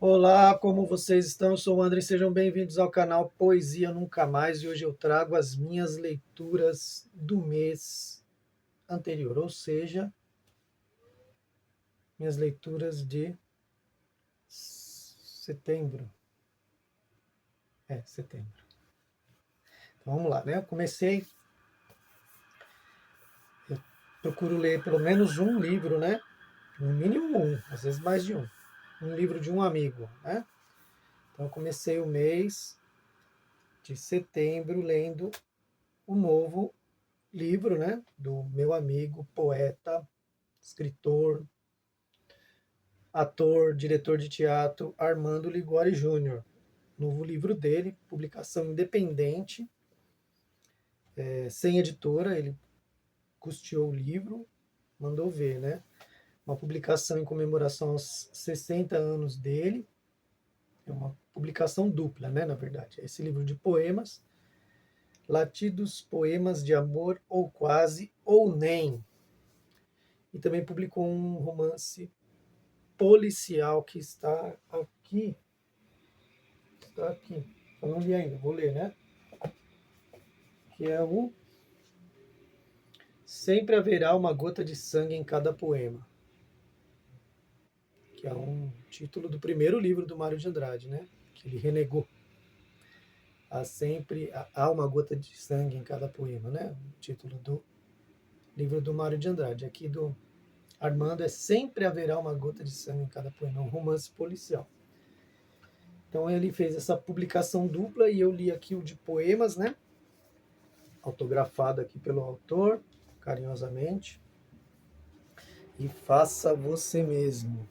Olá, como vocês estão? Eu sou o André, sejam bem-vindos ao canal Poesia Nunca Mais e hoje eu trago as minhas leituras do mês anterior, ou seja, minhas leituras de setembro. Setembro. Então vamos lá, né? Eu procuro ler pelo menos um livro, né? No mínimo um, às vezes mais de um. Um livro de um amigo, né? Então eu comecei o mês de setembro lendo o novo livro, né? Do meu amigo, poeta, escritor, ator, diretor de teatro Armando Ligori Júnior. Novo livro dele, publicação independente, sem editora, ele custeou o livro, mandou ver, né? Uma publicação em comemoração aos 60 anos dele, é uma publicação dupla, né, na verdade. Esse livro de poemas, Latidos, Poemas de Amor ou Quase ou Nem. E também publicou um romance policial que está aqui. Eu não li ainda, vou ler, né? Que é o Sempre Haverá uma Gota de Sangue em Cada Poema, que é um título do primeiro livro do Mário de Andrade, né? Que ele renegou. Há uma gota de sangue em cada poema, né? O título do livro do Mário de Andrade. Aqui do Armando é Sempre Haverá uma Gota de Sangue em Cada Poema, é um romance policial. Então ele fez essa publicação dupla e eu li aqui o de poemas, né? Autografado aqui pelo autor, carinhosamente. E faça você mesmo.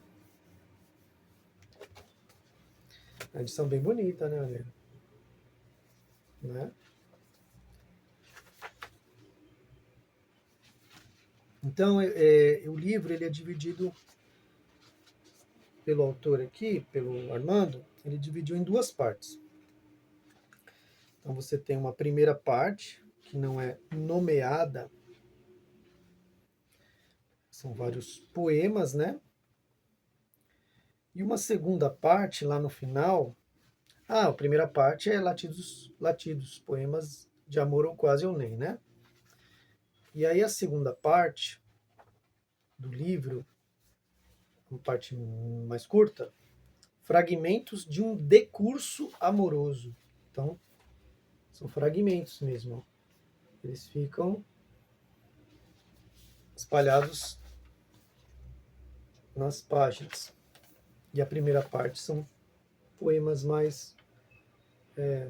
A edição bem bonita, né, Helena? Né? Então, o livro ele é dividido pelo autor aqui, pelo Armando, ele dividiu em duas partes. Então, você tem uma primeira parte, que não é nomeada, são vários poemas, né? E uma segunda parte, lá no final, a primeira parte é latidos, poemas de amor ou quase ou nem, né? E aí a segunda parte do livro, uma parte mais curta, fragmentos de um decurso amoroso. Então, são fragmentos mesmo. Eles ficam espalhados nas páginas. E a primeira parte são poemas mais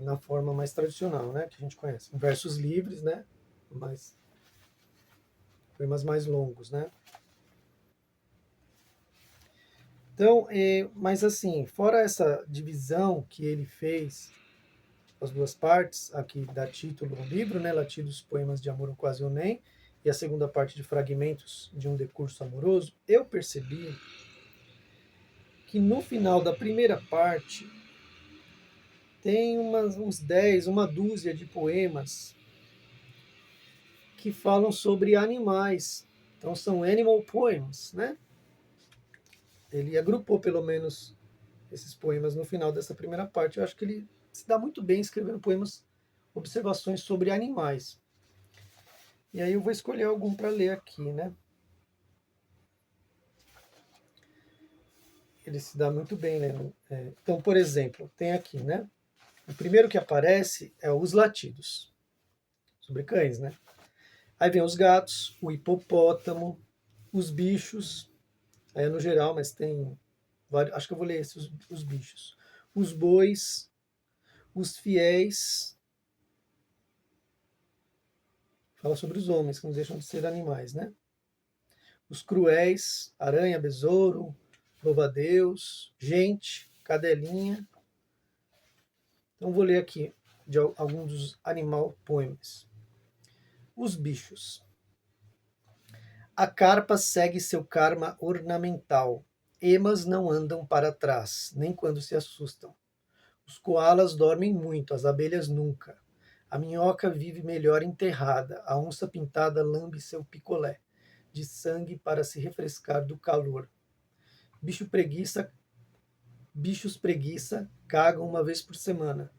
na forma mais tradicional, né, que a gente conhece, versos livres, né, mas poemas mais longos, né. Então, mas assim, fora essa divisão que ele fez, as duas partes, aqui dá título ao livro, né, Latidos, Poemas de Amor ou Quase ou Nem, e a segunda parte de fragmentos de um decurso amoroso, eu percebi que no final da primeira parte tem uns 10, uma dúzia de poemas que falam sobre animais. Então são animal poems, né? Ele agrupou pelo menos esses poemas no final dessa primeira parte. Eu acho que ele se dá muito bem escrevendo poemas, observações sobre animais. E aí eu vou escolher algum para ler aqui, né? Ele se dá muito bem, né? Então, por exemplo, tem aqui, né? O primeiro que aparece é os latidos, sobre cães, né? Aí vem os gatos, o hipopótamo, os bichos, no geral, mas tem vários, acho que eu vou ler esses, os bichos. Os bois, os fiéis, fala sobre os homens, que não deixam de ser animais, né? Os cruéis, aranha, besouro, louva-a-Deus, gente, cadelinha. Então vou ler aqui de alguns dos animal poemas. Os bichos. A carpa segue seu karma ornamental. Emas não andam para trás, nem quando se assustam. Os coalas dormem muito, as abelhas nunca. A minhoca vive melhor enterrada, a onça pintada lambe seu picolé, de sangue para se refrescar do calor. Bicho preguiça Bichos preguiça cagam uma vez por semana.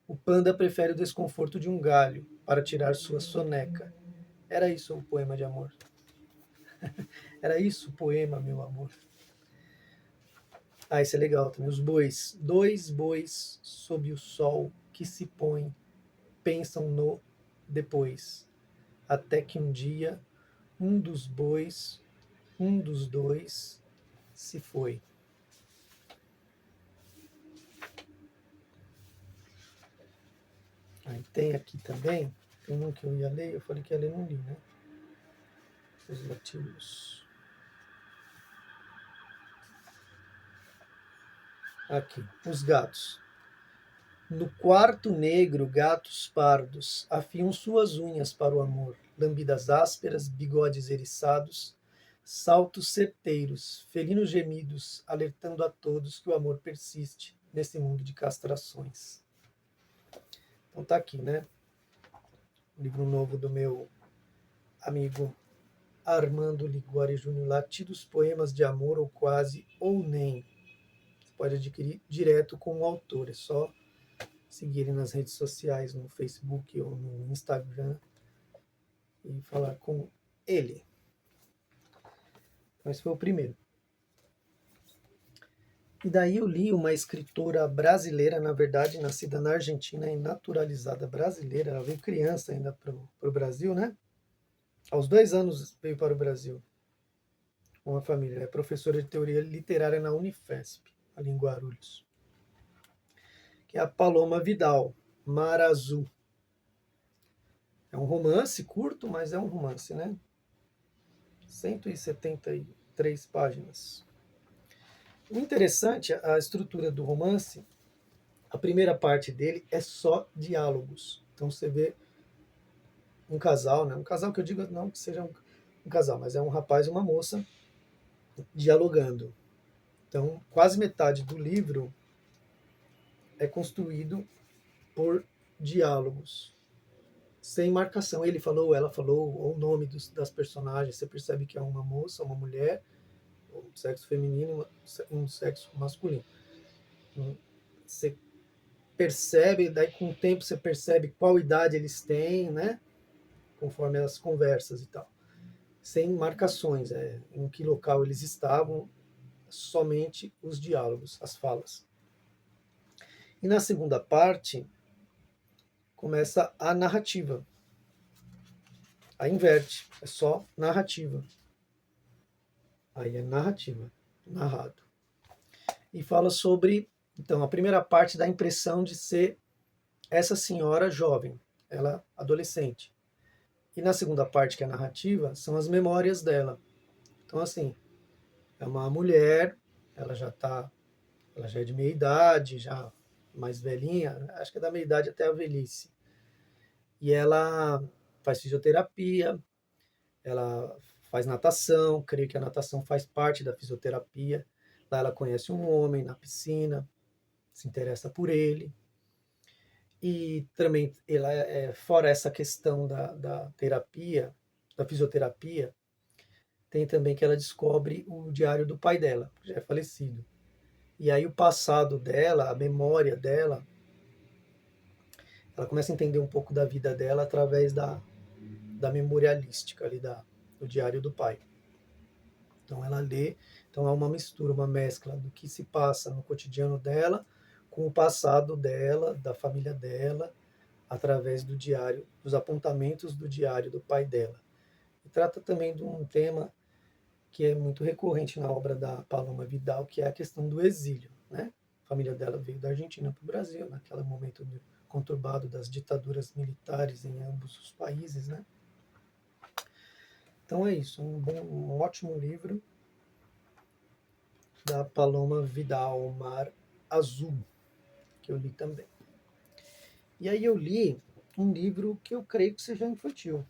O panda prefere o desconforto de um galho para tirar sua soneca. Era isso o poema de amor. Era isso o poema, meu amor. Ah, esse é legal também. Os bois. Dois bois sob o sol que se põe, pensam no depois. Até que um dia, um dos bois, um dos dois, se foi. Aí tem aqui também, tem um que eu ia ler, eu falei que ia ler, não li, né? Os latinos. Aqui, os gatos. No quarto negro, gatos pardos afiam suas unhas para o amor, lambidas ásperas, bigodes eriçados, saltos certeiros, felinos gemidos, alertando a todos que o amor persiste nesse mundo de castrações. Então tá aqui, né? Livro novo do meu amigo Armando Liguori Júnior, Latidos Poemas de Amor ou Quase ou Nem. Você pode adquirir direto com o autor, é só seguirem nas redes sociais, no Facebook ou no Instagram e falar com ele. Então esse foi o primeiro. E daí eu li uma escritora brasileira, na verdade, nascida na Argentina e naturalizada brasileira. Ela veio criança ainda para o Brasil, né? Aos 2 anos veio para o Brasil com a família. Ela é professora de teoria literária na Unifesp, ali em Guarulhos. Que é a Paloma Vidal, Mar Azul. É um romance curto, mas é um romance, né? 173 páginas. O interessante, a estrutura do romance, a primeira parte dele é só diálogos. Então você vê um casal, né? Um casal que eu digo não que seja um casal, mas é um rapaz e uma moça dialogando. Então, quase metade do livro é construído por diálogos, sem marcação. Ele falou, ela falou, ou o nome das personagens. Você percebe que é uma moça, uma mulher, um sexo feminino e um sexo masculino. Você percebe, daí com o tempo você percebe qual idade eles têm, né? Conforme as conversas e tal. Sem marcações, em que local eles estavam, somente os diálogos, as falas. E na segunda parte, começa a narrativa. Aí inverte, é só narrativa. Aí é narrativa, narrado. E fala sobre, então, a primeira parte da impressão de ser essa senhora jovem, ela adolescente. E na segunda parte, que é a narrativa, são as memórias dela. Então, assim, é uma mulher, ela já tá, ela já é de meia idade, já mais velhinha, acho que é da meia idade até a velhice. E ela faz fisioterapia, ela faz natação, creio que a natação faz parte da fisioterapia. Lá ela conhece um homem na piscina, se interessa por ele. E também, ela, fora essa questão da terapia, da fisioterapia, tem também que ela descobre o diário do pai dela, que já é falecido. E aí o passado dela, a memória dela, ela começa a entender um pouco da vida dela através da memorialística ali do diário do pai. Então ela lê, então há uma mistura, uma mescla do que se passa no cotidiano dela com o passado dela, da família dela, através do diário, dos apontamentos do diário do pai dela. E trata também de um tema que é muito recorrente na obra da Paloma Vidal, que é a questão do exílio, né? A família dela veio da Argentina para o Brasil, naquele momento conturbado das ditaduras militares em ambos os países, né? Então é isso, um ótimo livro da Paloma Vidal, Mar Azul, que eu li também. E aí eu li um livro que eu creio que seja infantil,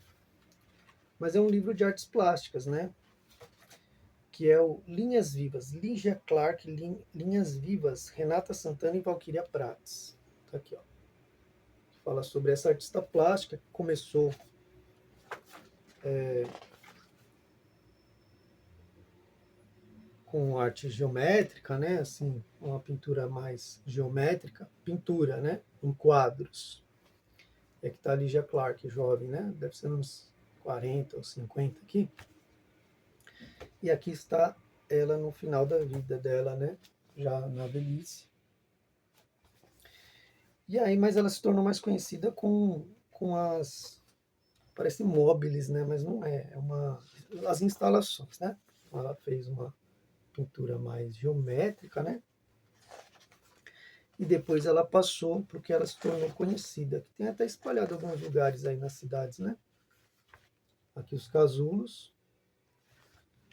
mas é um livro de artes plásticas, né? Que é o Linhas Vivas, Lígia Clark, Linhas Vivas, Renata Santana e Valquíria Prates. Tá aqui, ó. Fala sobre essa artista plástica que começou com arte geométrica, né? Assim, uma pintura mais geométrica, pintura, né? Em quadros. É que está a Lygia Clark, jovem, né? Deve ser uns 40 ou 50 aqui. E aqui está ela no final da vida dela, né? Já na velhice. E aí, mas ela se tornou mais conhecida com as, parece móveis, né? Mas não é, é uma, as instalações, né? Ela fez uma pintura mais geométrica, né? E depois ela passou porque ela se tornou conhecida, que tem até espalhado em alguns lugares aí nas cidades, né? Aqui os casulos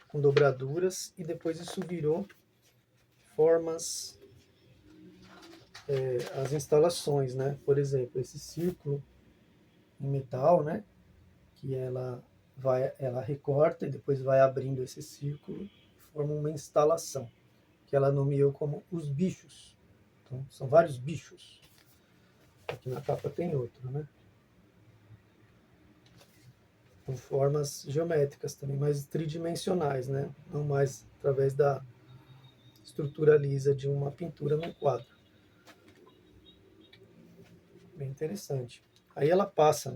com dobraduras e depois isso virou formas, as instalações, né? Por exemplo, esse círculo em metal, né? Que ela recorta e depois vai abrindo esse círculo e forma uma instalação, que ela nomeou como os bichos. Então, são vários bichos. Aqui na capa tem outro, né? Com formas geométricas também, mais tridimensionais, né? Não mais através da estrutura lisa de uma pintura num quadro. Bem interessante. Aí ela passa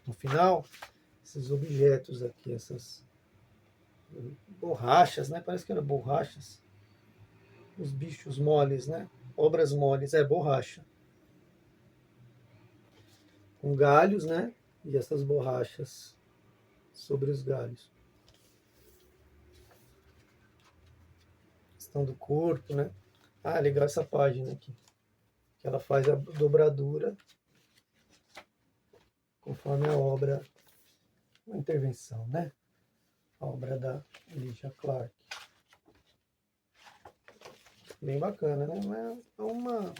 no final esses objetos aqui, essas borrachas, né? Parece que eram borrachas. Os bichos moles, né? Obras moles, é borracha. Com galhos, né? E essas borrachas sobre os galhos. Questão do corpo, né? Ah, legal essa página aqui. Que ela faz a dobradura conforme a obra, uma intervenção, né? A obra da Lygia Clark. Bem bacana, né? É uma,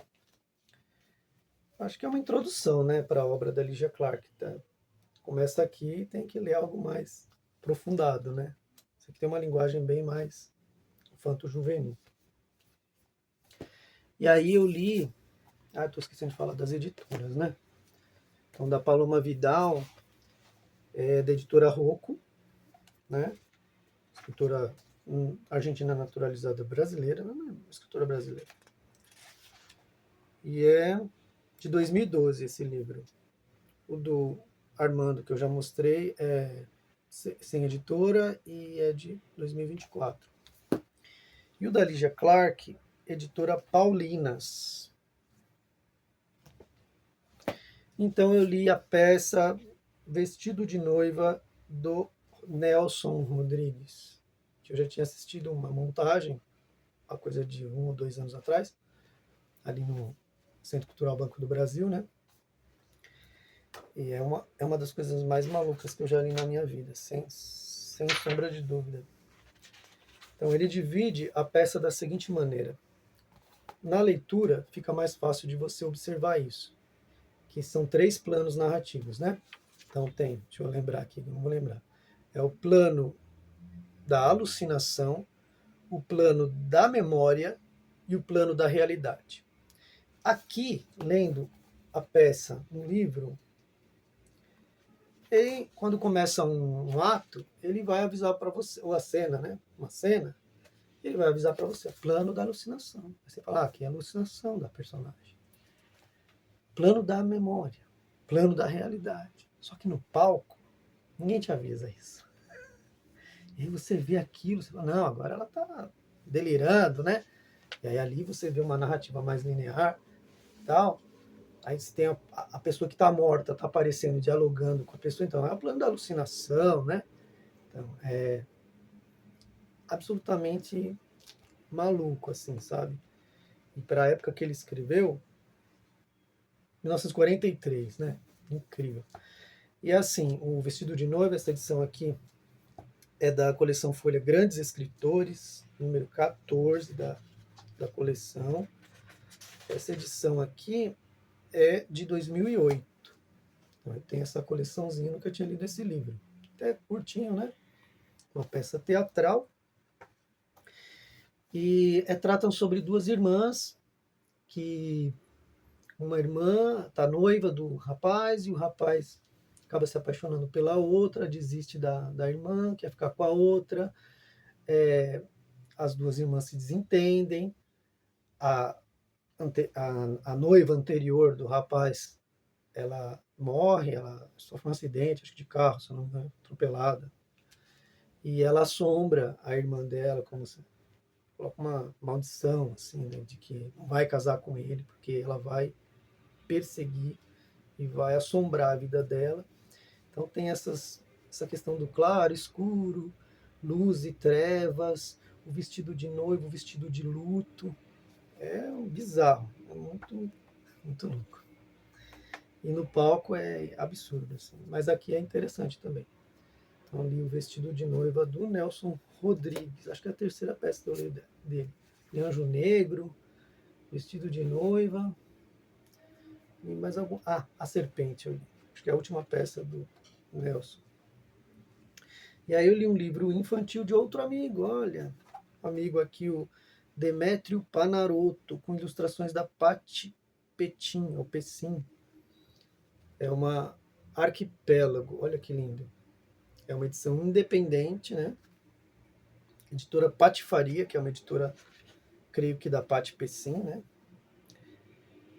acho que é uma introdução, né, para a obra da Lygia Clark. Tá? Começa aqui e tem que ler algo mais aprofundado, né? Isso aqui tem uma linguagem bem mais infanto-juvenil. E aí eu li, estou esquecendo de falar das editoras, né? Então, da Paloma Vidal, da editora Rocco, né? Escritora argentina naturalizada brasileira, não é uma escritora brasileira. E é de 2012 esse livro. O do Armando, que eu já mostrei, é sem editora e é de 2024. E o da Lygia Clark, editora Paulinas. Então eu li a peça Vestido de Noiva do Nelson Rodrigues, que eu já tinha assistido uma montagem, uma coisa de 1 ou 2 anos atrás, ali no Centro Cultural Banco do Brasil, né? E é uma das coisas mais malucas que eu já li na minha vida, sem sombra de dúvida. Então ele divide a peça da seguinte maneira. Na leitura fica mais fácil de você observar isso, que são 3 planos narrativos, né? Então tem, deixa eu lembrar aqui, não vou lembrar. É o plano da alucinação, o plano da memória e o plano da realidade. Aqui, lendo a peça, um livro, ele, quando começa um ato, ele vai avisar para você, ou a cena, né? Uma cena, ele vai avisar para você, plano da alucinação. Aí você fala, aqui é a alucinação da personagem. Plano da memória, plano da realidade. Só que no palco, ninguém te avisa isso. E aí você vê aquilo, você fala, não, agora ela está delirando, né? E aí ali você vê uma narrativa mais linear, tal. Aí você tem a pessoa que está morta, está aparecendo, dialogando com a pessoa. Então, é o plano da alucinação, né? Então, é absolutamente maluco, assim, sabe? E para a época que ele escreveu, 1943, né? Incrível. E assim, o Vestido de Noiva, essa edição aqui, é da coleção Folha Grandes Escritores, número 14 da coleção. Essa edição aqui é de 2008. Então, tem essa coleçãozinha, nunca tinha lido esse livro. Até curtinho, né? Uma peça teatral. E tratam sobre 2 irmãs, que uma irmã está noiva do rapaz, e o rapaz acaba se apaixonando pela outra, desiste da irmã, quer ficar com a outra. as duas irmãs se desentendem, a, a noiva anterior do rapaz, ela morre, ela sofre um acidente, acho que de carro, se eu não me engano, atropelada, e ela assombra a irmã dela, como se coloca uma maldição, assim, né, de que não vai casar com ele, porque ela vai perseguir e vai assombrar a vida dela. Então tem essa questão do claro, escuro, luz e trevas, o vestido de noivo, o vestido de luto. É um bizarro, é muito, muito louco. E no palco é absurdo, assim. Mas aqui é interessante também. Então ali o vestido de noiva do Nelson Rodrigues, acho que é a terceira peça que eu leio dele. E Anjo Negro, vestido de noiva, e mais algum. Ah, A Serpente, eu li. Acho que é a última peça do Nelson. E aí eu li um livro infantil de outro amigo, olha. Amigo aqui, o Demétrio Panarotto, com ilustrações da Patti Petin, ou Pessim. É uma arquipélago, olha que lindo. É uma edição independente, né? Editora Patifaria, que é uma editora, creio que da Patti Pessim, né?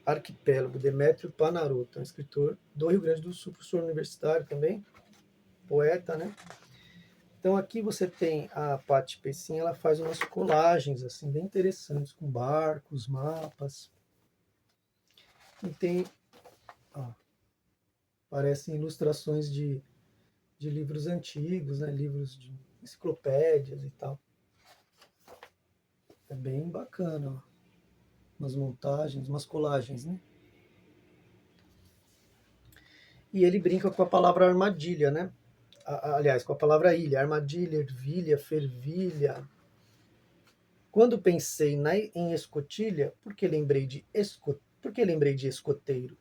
Arquipélago, Demétrio Panarotto, é um escritor do Rio Grande do Sul, professor universitário também, poeta, né? Então aqui você tem a Patti Pessim, ela faz umas colagens assim bem interessantes com barcos, mapas. E tem, ó, parecem ilustrações de livros antigos, né, livros de enciclopédias e tal. É bem bacana, ó. Umas montagens, umas colagens, né? E ele brinca com a palavra armadilha, né? Aliás, com a palavra ilha, armadilha, ervilha, fervilha. Quando pensei em escotilha, por que lembrei de escoteiro?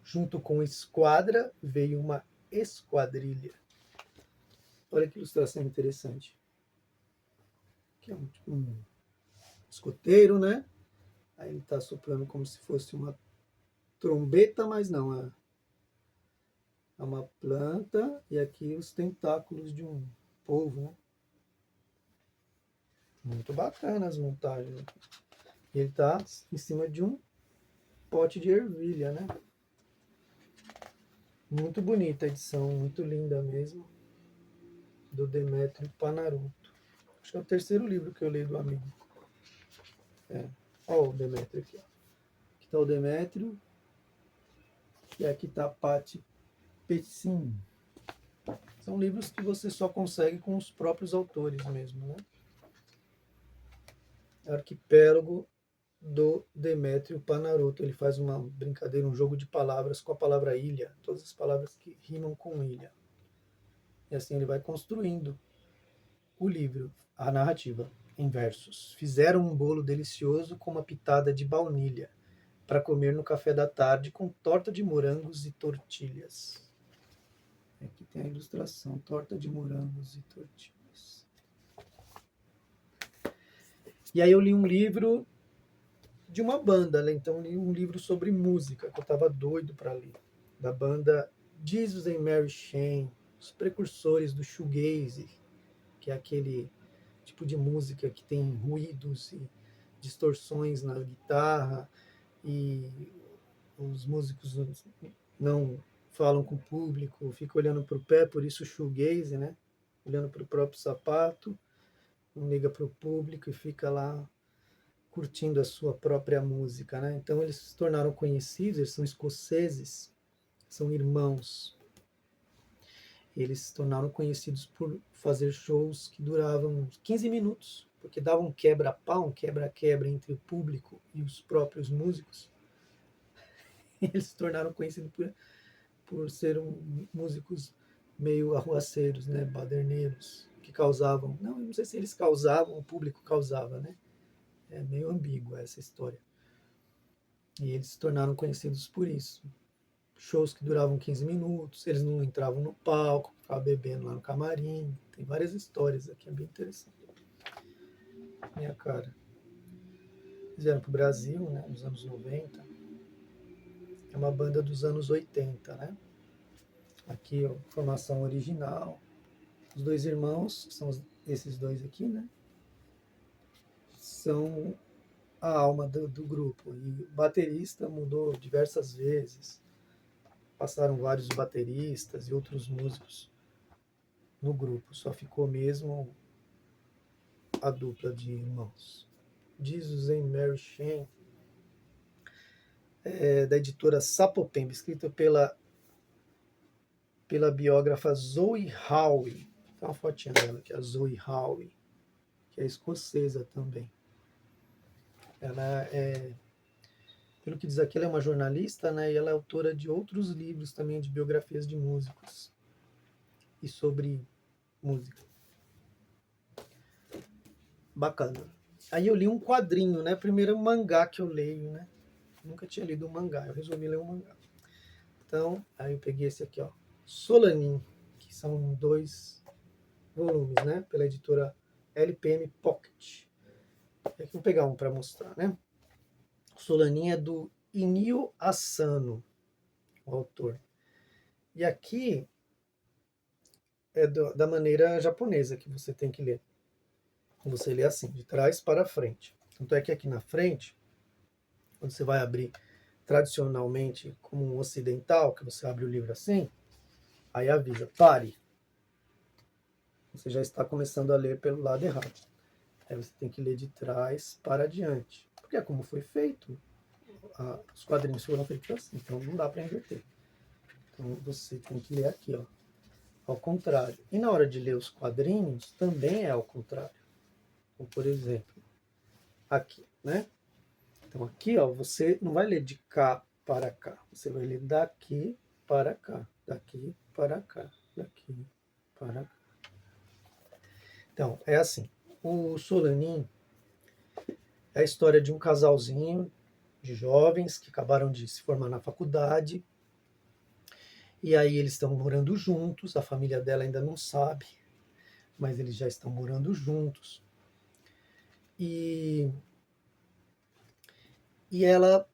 Junto com esquadra veio uma esquadrilha. Olha que ilustração interessante. Aqui é um escoteiro, né? Aí ele está soprando como se fosse uma trombeta, mas não, é uma planta e aqui os tentáculos de um polvo, né? Muito bacana as montagens. E ele está em cima de um pote de ervilha, né? Muito bonita a edição, muito linda mesmo, do Demétrio Panarotto. Acho que é o terceiro livro que eu leio do amigo. É. Ó o Demétrio aqui. Ó. Aqui está o Demétrio e aqui está a Patti Pessim. São livros que você só consegue com os próprios autores mesmo, né? Arquipélago do Demétrio Panarotto. Ele faz uma brincadeira, um jogo de palavras com a palavra ilha, todas as palavras que rimam com ilha. E assim ele vai construindo o livro, a narrativa, em versos. Fizeram um bolo delicioso com uma pitada de baunilha para comer no café da tarde com torta de morangos e tortilhas. Aqui tem a ilustração, torta de morangos e tortilhas. E aí eu li um livro de uma banda, né? Então li um livro sobre música, que eu estava doido para ler, da banda Jesus and Mary Chain, os precursores do shoegaze, que é aquele tipo de música que tem ruídos e distorções na guitarra e os músicos não falam com o público, ficam olhando para o pé, por isso shoegaze, né? Olhando para o próprio sapato, não liga para o público e fica lá curtindo a sua própria música, né? Então eles se tornaram conhecidos, eles são escoceses, são irmãos. Eles se tornaram conhecidos por fazer shows que duravam 15 minutos, porque davam um quebra-pau, um quebra-quebra entre o público e os próprios músicos. Eles se tornaram conhecidos por serem músicos meio arruaceiros, né, baderneiros, que causavam, não sei se eles causavam, o público causava, né? É meio ambígua essa história. E eles se tornaram conhecidos por isso. Shows que duravam 15 minutos, eles não entravam no palco, ficavam bebendo lá no camarim. Tem várias histórias aqui, é bem interessante. Minha cara. Fizeram pro Brasil, né, nos anos 90. É uma banda dos anos 80, né? Aqui, ó, formação original. Os dois irmãos, que são esses dois aqui, né? são a alma do grupo. E o baterista mudou diversas vezes, passaram vários bateristas e outros músicos no grupo, só ficou mesmo a dupla de irmãos. Jesus and Mary Chain, da editora Sapopemba, escrita pela biógrafa Zoe Howe. Tem uma fotinha dela aqui, a Zoe Howe, que é escocesa também. Ela é, pelo que diz aqui, ela é uma jornalista, né, e ela é autora de outros livros também de biografias de músicos e sobre música. Bacana. Aí eu li um quadrinho, né? Primeiro mangá que eu leio, né? Nunca tinha lido um mangá, eu resolvi ler um mangá. Então, aí eu peguei esse aqui, ó, Solanin, que são 2 volumes, né? Pela editora LPM Pocket. Aqui eu vou pegar um para mostrar, né? Solanin é do Inio Asano, o autor. E aqui é da maneira japonesa que você tem que ler. Você lê assim, de trás para frente. Tanto é que aqui na frente, quando você vai abrir tradicionalmente como um ocidental, que você abre o livro assim, aí avisa, pare. Você já está começando a ler pelo lado errado. Aí você tem que ler de trás para diante. Porque é como foi feito. Os quadrinhos foram feitos assim, então não dá para inverter. Então você tem que ler aqui, ó, ao contrário. E na hora de ler os quadrinhos, também é ao contrário. Então, por exemplo, aqui, né? Então aqui, ó, você não vai ler de cá para cá. Você vai ler daqui para cá, daqui para cá, daqui para cá. Então, é assim. O Solanin é a história de um casalzinho de jovens que acabaram de se formar na faculdade. E aí eles estão morando juntos, a família dela ainda não sabe, mas eles já estão morando juntos. E, e ela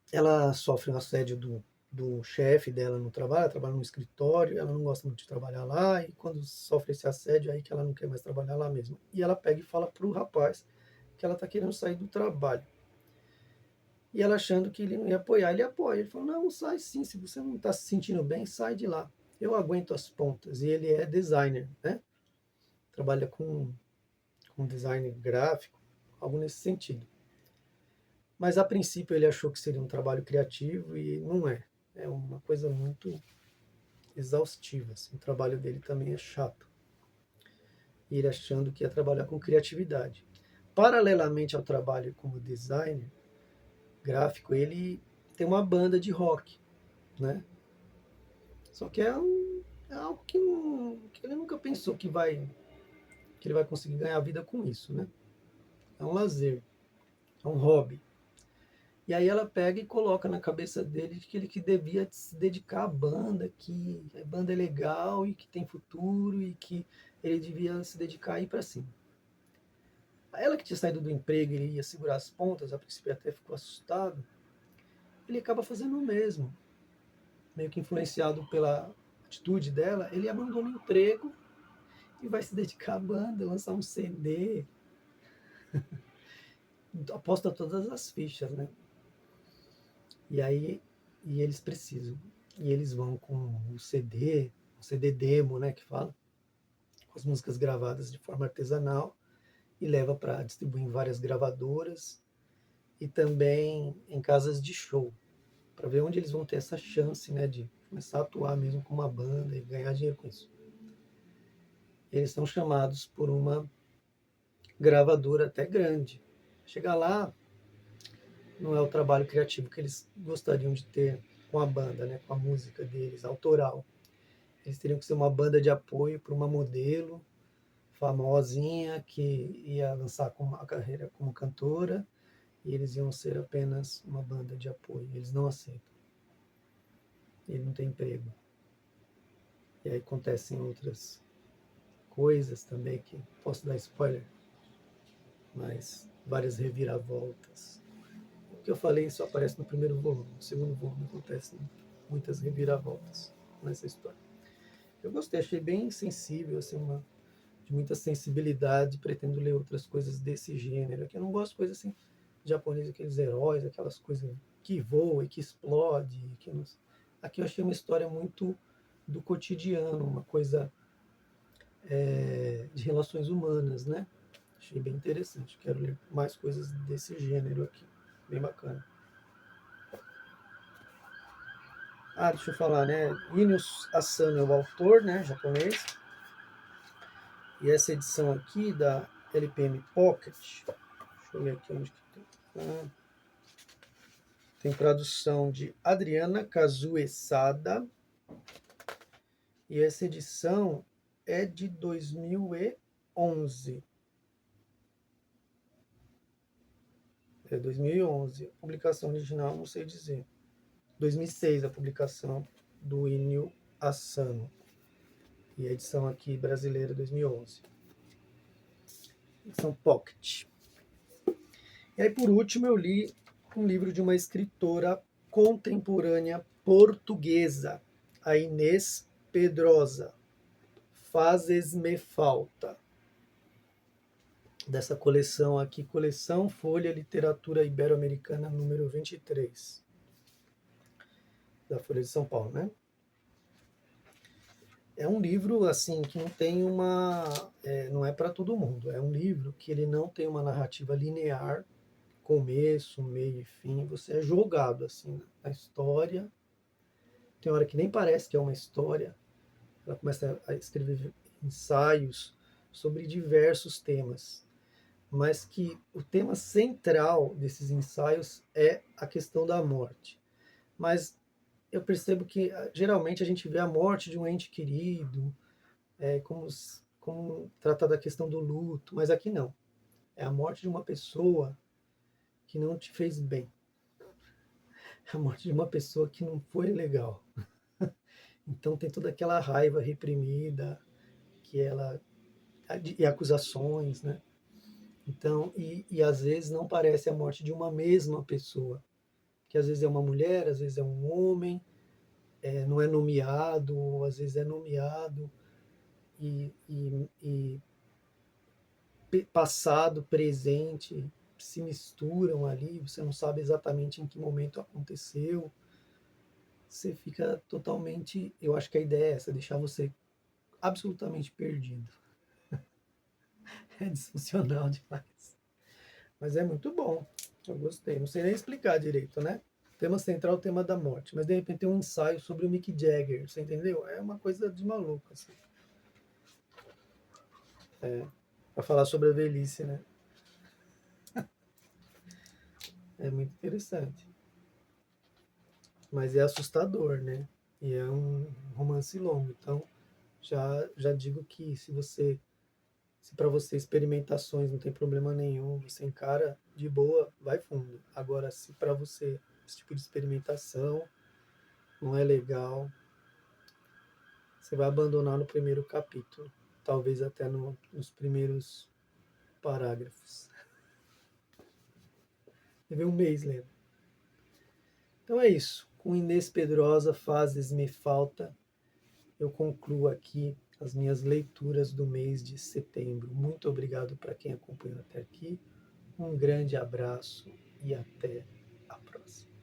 sofre um assédio do chefe dela no trabalho, ela trabalha no escritório, ela não gosta muito de trabalhar lá, e quando sofre esse assédio, aí que ela não quer mais trabalhar lá mesmo. E ela pega e fala pro rapaz que ela está querendo sair do trabalho. E ela achando que ele não ia apoiar, ele apoia. Ele falou, não, sai sim, se você não está se sentindo bem, sai de lá. Eu aguento as pontas. E ele é designer, né? Trabalha com design gráfico, algo nesse sentido. Mas a princípio ele achou que seria um trabalho criativo e não é. É uma coisa muito exaustiva. Assim. O trabalho dele também é chato. E ele achando que ia trabalhar com criatividade. Paralelamente ao trabalho como designer gráfico, ele tem uma banda de rock, né? Só que é algo que ele nunca pensou que ele vai conseguir ganhar vida com isso, né? É um lazer, é um hobby. E aí ela pega e coloca na cabeça dele que ele que devia se dedicar à banda, que a banda é legal e que tem futuro e que ele devia se dedicar a ir para cima. Ela que tinha saído do emprego, ele ia segurar as pontas, a princípio até ficou assustado, ele acaba fazendo o mesmo. Meio que influenciado pela atitude dela, ele abandona o emprego e vai se dedicar à banda, lançar um CD, aposta todas as fichas, né? E aí e eles precisam. E eles vão com o CD, o CD demo, né, que fala, com as músicas gravadas de forma artesanal e leva para distribuir em várias gravadoras e também em casas de show, para ver onde eles vão ter essa chance, né, de começar a atuar mesmo com uma banda e ganhar dinheiro com isso. Eles são chamados por uma gravadora até grande. Chegar lá, não é o trabalho criativo que eles gostariam de ter com a banda, né, com a música deles, autoral. Eles teriam que ser uma banda de apoio para uma modelo famosinha que ia lançar a carreira como cantora e eles iam ser apenas uma banda de apoio. Eles não aceitam. Ele não tem emprego. E aí acontecem outras coisas também que posso dar spoiler, mas várias reviravoltas. O que eu falei só aparece no primeiro volume. No segundo volume acontecem muitas reviravoltas nessa história. Eu gostei, achei bem sensível, assim, de muita sensibilidade, pretendo ler outras coisas desse gênero. Aqui eu não gosto de coisas assim, japonês, aqueles heróis, aquelas coisas que voam e que explode. Que não... Aqui eu achei uma história muito do cotidiano, uma coisa de relações humanas, né? Achei bem interessante. Quero ler mais coisas desse gênero aqui. Bem bacana. Ah, deixa eu falar, né? Inius Asano é o autor, né? Japonês. E essa edição aqui da LPM Pocket, deixa eu ver aqui onde que tem. Ah, tem tradução de Adriana Kazue Sada. E essa edição é de 2011. É 2011. A publicação original, não sei dizer. 2006 a publicação do Inio Asano. E a edição aqui brasileira 2011. Edição Pocket. E aí, por último, eu li um livro de uma escritora contemporânea portuguesa, a Inês Pedrosa. Fazes-me falta. Dessa coleção aqui, coleção Folha Literatura Ibero-Americana número 23, da Folha de São Paulo, né? É um livro assim que não tem não é para todo mundo. É um livro que ele não tem uma narrativa linear, começo, meio e fim. Você é jogado assim na história. Tem hora que nem parece que é uma história. Ela começa a escrever ensaios sobre diversos temas, mas que o tema central desses ensaios é a questão da morte. Mas eu percebo que geralmente a gente vê a morte de um ente querido, como tratar da questão do luto, mas aqui não. É a morte de uma pessoa que não te fez bem. É a morte de uma pessoa que não foi legal. Então tem toda aquela raiva reprimida, que ela e acusações, né? Então, e às vezes não parece a morte de uma mesma pessoa, que às vezes é uma mulher, às vezes é um homem, não é nomeado, ou às vezes é nomeado, e passado, presente se misturam ali, você não sabe exatamente em que momento aconteceu, você fica totalmente. Eu acho que a ideia é essa, deixar você absolutamente perdido. É disfuncional demais. Mas é muito bom. Eu gostei. Não sei nem explicar direito, né? Tema central, o tema da morte. Mas de repente tem um ensaio sobre o Mick Jagger. Você entendeu? É uma coisa de maluco, assim. Pra falar sobre a velhice, né? É muito interessante. Mas é assustador, né? E é um romance longo. Então, já digo que se para você experimentações não tem problema nenhum, você encara de boa, vai fundo. Agora, se para você esse tipo de experimentação não é legal, você vai abandonar no primeiro capítulo, talvez até nos primeiros parágrafos. Levei um mês lendo. Então é isso. Com Inês Pedrosa, Fazes-me Falta, eu concluo aqui as minhas leituras do mês de setembro. Muito obrigado para quem acompanhou até aqui. Um grande abraço e até a próxima.